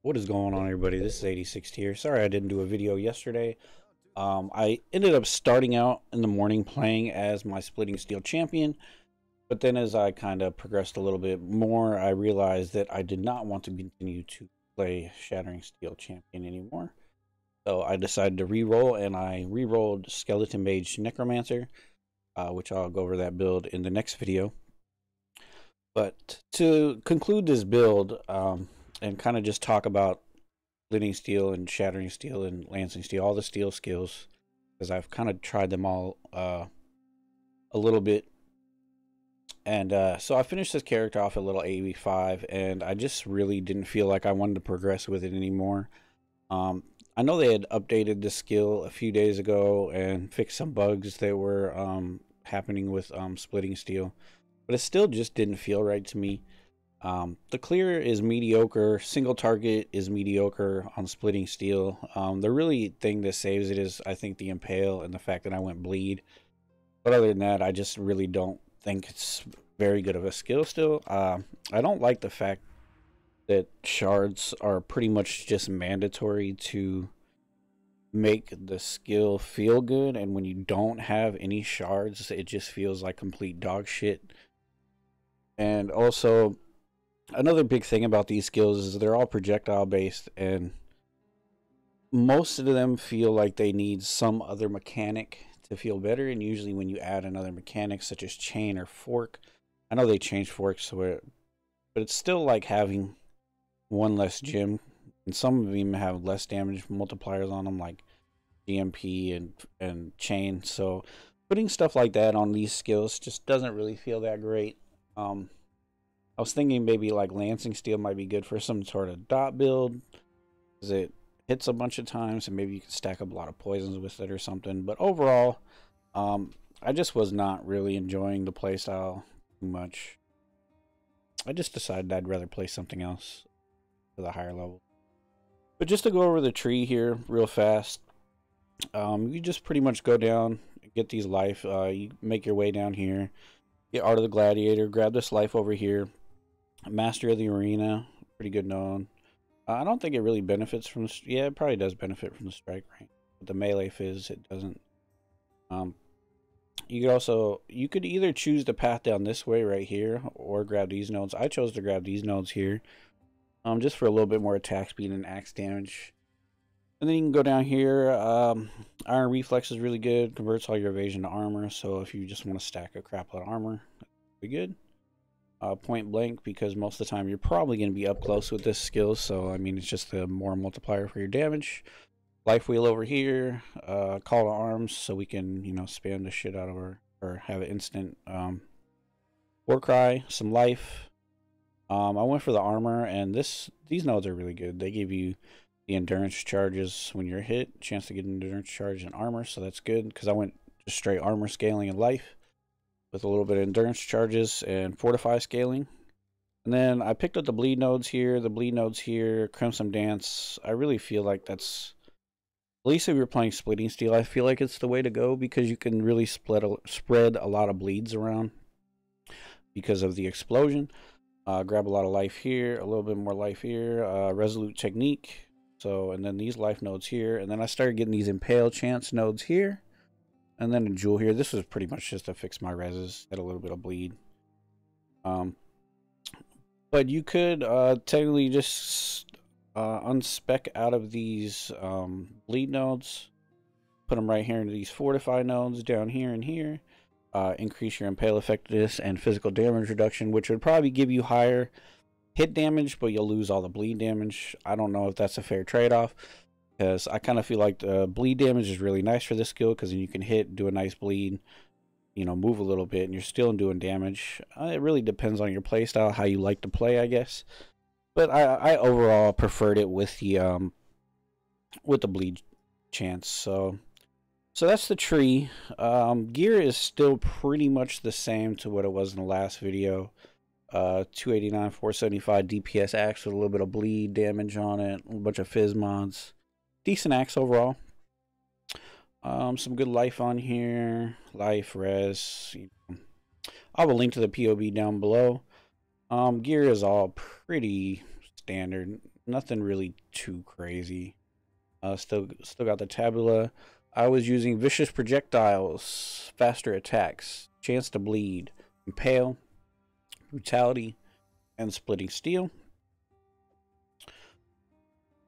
What is going on, everybody? This is 86 here. Sorry I didn't do a video yesterday. I ended up starting out in the morning playing as my Splitting Steel champion, but then as I kind of progressed a little bit more, I realized that I did not want to continue to play Shattering Steel champion anymore. So I decided to re-roll, and I re-rolled Skeleton Mage Necromancer, which I'll go over that build in the next video. But to conclude this build, and kind of just talk about Splitting Steel and Shattering Steel and Lancing Steel, all the steel skills, because I've kind of tried them all a little bit. And so I finished this character off at level 85, and I just really didn't feel like I wanted to progress with it anymore. I know they had updated the skill a few days ago and fixed some bugs that were happening with Splitting Steel, but it still just didn't feel right to me. The clear is mediocre, single target is mediocre on Splitting Steel. The really thing that saves it is, I think, the impale and the fact that I went bleed. But other than that, I just really don't think it's very good of a skill still. I don't like the fact that shards are pretty much just mandatory to make the skill feel good, and when you don't have any shards, it just feels like complete dog shit. And also, another big thing about these skills is they're all projectile based, and most of them feel like they need some other mechanic to feel better. And usually when you add another mechanic such as chain or fork, I know they changed forks, but it's still like having one less gem, and some of them have less damage multipliers on them, like GMP and chain. So putting stuff like that on these skills just doesn't really feel that great. I was thinking maybe like Lancing Steel might be good for some sort of dot build, because it hits a bunch of times and maybe you can stack up a lot of poisons with it or something. But overall, I just was not really enjoying the playstyle too much. I just decided I'd rather play something else for the higher level. But just to go over the tree here real fast, you just pretty much go down, get these life, you make your way down here, get Art of the Gladiator, grab this life over here, Master of the Arena, pretty good known. I don't think it really benefits from the, yeah, it probably does benefit from the strike range, but the melee fizz, it doesn't. You could either choose the path down this way right here, or grab these nodes. I chose to grab these nodes here, just for a little bit more attack speed and axe damage. And then you can go down here. Iron Reflex is really good, converts all your evasion to armor, so if you just want to stack a crap load of armor, that's pretty good. Point blank, because most of the time you're probably going to be up close with this skill, so I mean, it's just a more multiplier for your damage. Life wheel over here, call to arms, so we can, you know, spam the shit out of her, or have an instant war cry, some life. I went for the armor, and these nodes are really good. They give you the endurance charges when you're hit, chance to get an endurance charge and armor, so that's good, because I went just straight armor scaling and life with a little bit of endurance charges and fortify scaling. And then I picked up the bleed nodes here, Crimson Dance. I really feel like that's, at least if you're playing Splitting Steel, I feel like it's the way to go, because you can really spread a lot of bleeds around because of the explosion. Grab a lot of life here, a little bit more life here, Resolute Technique. So, and then these life nodes here, and then I started getting these Impale Chance nodes here, and then a jewel here. This was pretty much just to fix my reses, had a little bit of bleed. But you could technically just unspec out of these bleed nodes, put them right here into these fortify nodes down here and here. Increase your impale effectiveness and physical damage reduction, which would probably give you higher hit damage, but you'll lose all the bleed damage. I don't know if that's a fair trade-off, because I kind of feel like the bleed damage is really nice for this skill, because then you can hit, do a nice bleed, you know, move a little bit, and you're still doing damage. It really depends on your playstyle, how you like to play, I guess. But I overall preferred it with the bleed chance. So that's the tree. Gear is still pretty much the same to what it was in the last video. 289, 475 DPS axe with a little bit of bleed damage on it, a bunch of fizz mods. Decent axe overall. Some good life on here. Life, res. I'll have a link to the POB down below. Gear is all pretty standard. Nothing really too crazy. Still got the tabula. I was using vicious projectiles, faster attacks, chance to bleed, impale, brutality, and splitting steel.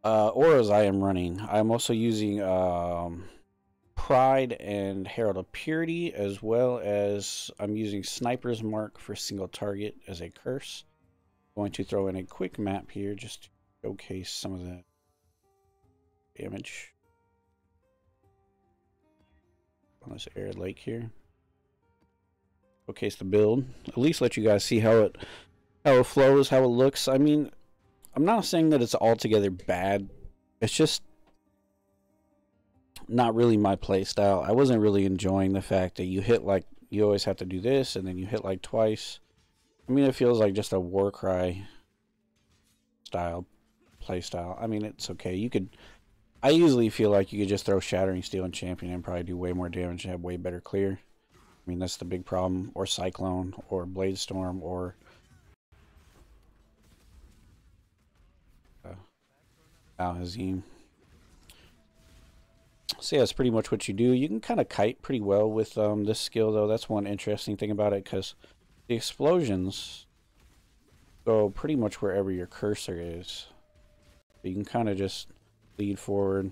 Auras I am running. I'm also using Pride and Herald of Purity, as well as I'm using Sniper's Mark for single target as a curse. Going to throw in a quick map here just to showcase some of the damage on this arid lake here. Showcase the build. At least let you guys see how it flows, how it looks. I mean, I'm not saying that it's altogether bad. It's just not really my play style. I wasn't really enjoying the fact that you hit like you always have to do this and then you hit like twice. I mean, it feels like just a Warcry style play style. I mean, it's okay. You could I usually feel like you could just throw Shattering Steel and Champion and probably do way more damage and have way better clear. I mean, that's the big problem. Or Cyclone or Blade Storm or Al-Hazim. So yeah, that's pretty much what you do. You can kind of kite pretty well with this skill, though. That's one interesting thing about it, because the explosions go pretty much wherever your cursor is. So you can kind of just lead forward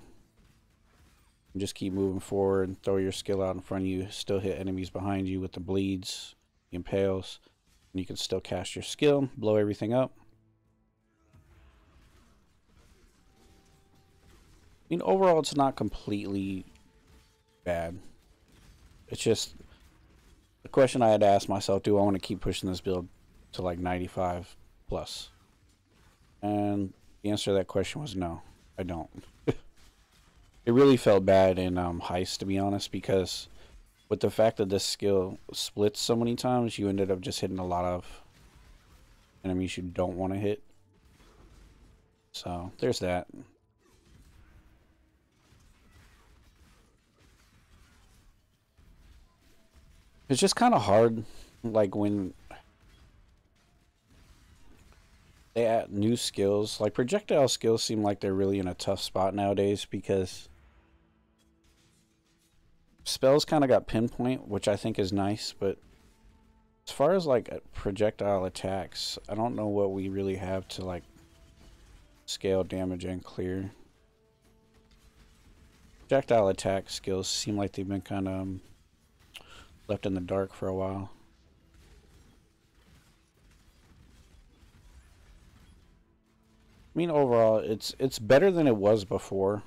and just keep moving forward and throw your skill out in front of you. Still hit enemies behind you with the bleeds, the impales, and you can still cast your skill, blow everything up. I mean, overall, it's not completely bad. It's just the question I had to ask myself, do I want to keep pushing this build to like 95 plus? And the answer to that question was no, I don't. It really felt bad in heist, to be honest, because with the fact that this skill splits so many times, you ended up just hitting a lot of enemies you don't want to hit. So there's that. It's just kind of hard, like, when they add new skills. Like, projectile skills seem like they're really in a tough spot nowadays, because spells kind of got pinpoint, which I think is nice, but as far as, like, projectile attacks, I don't know what we really have to, like, scale damage and clear. Projectile attack skills seem like they've been kind of left in the dark for a while. I mean, overall, it's better than it was before,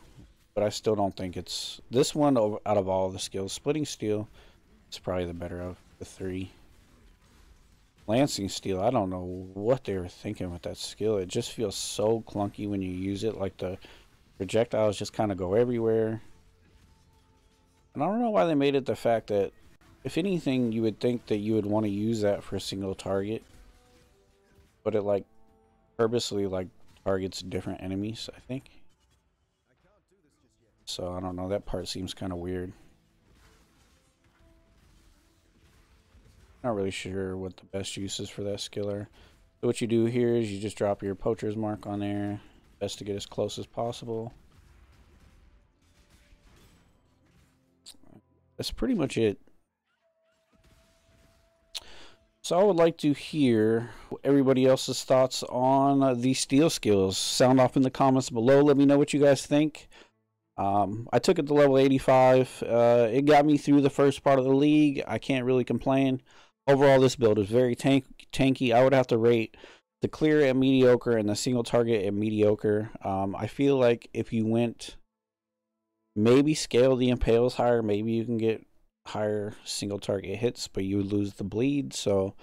but I still don't think it's this one out of all the skills. Splitting Steel is probably the better of the three. Lancing Steel, I don't know what they were thinking with that skill. It just feels so clunky when you use it. Like, the projectiles just kind of go everywhere. And I don't know why they made it the fact that, if anything, you would think that you would want to use that for a single target, but it, like, purposely, like, targets different enemies, I think. So I don't know, that part seems kind of weird. Not really sure what the best uses for that skill are. So what you do here is you just drop your poacher's mark on there. Best to get as close as possible. That's pretty much it. So I would like to hear everybody else's thoughts on these steel skills. Sound off in the comments below. Let me know what you guys think. I took it to level 85. It got me through the first part of the league. I can't really complain. Overall, this build is very tanky. I would have to rate the clear at mediocre and the single target at mediocre. I feel like if you went, maybe scale the impales higher, maybe you can get higher single target hits, but you would lose the bleed. So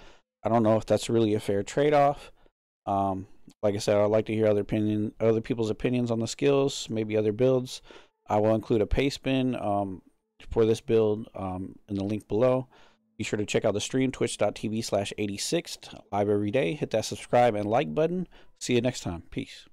I don't know if that's really a fair trade-off. Like I said, I'd like to hear other people's opinions on the skills, maybe other builds. I will include a paste bin for this build in the link below. Be sure to check out the stream, twitch.tv/86, live every day. Hit that subscribe and like button. See you next time. Peace.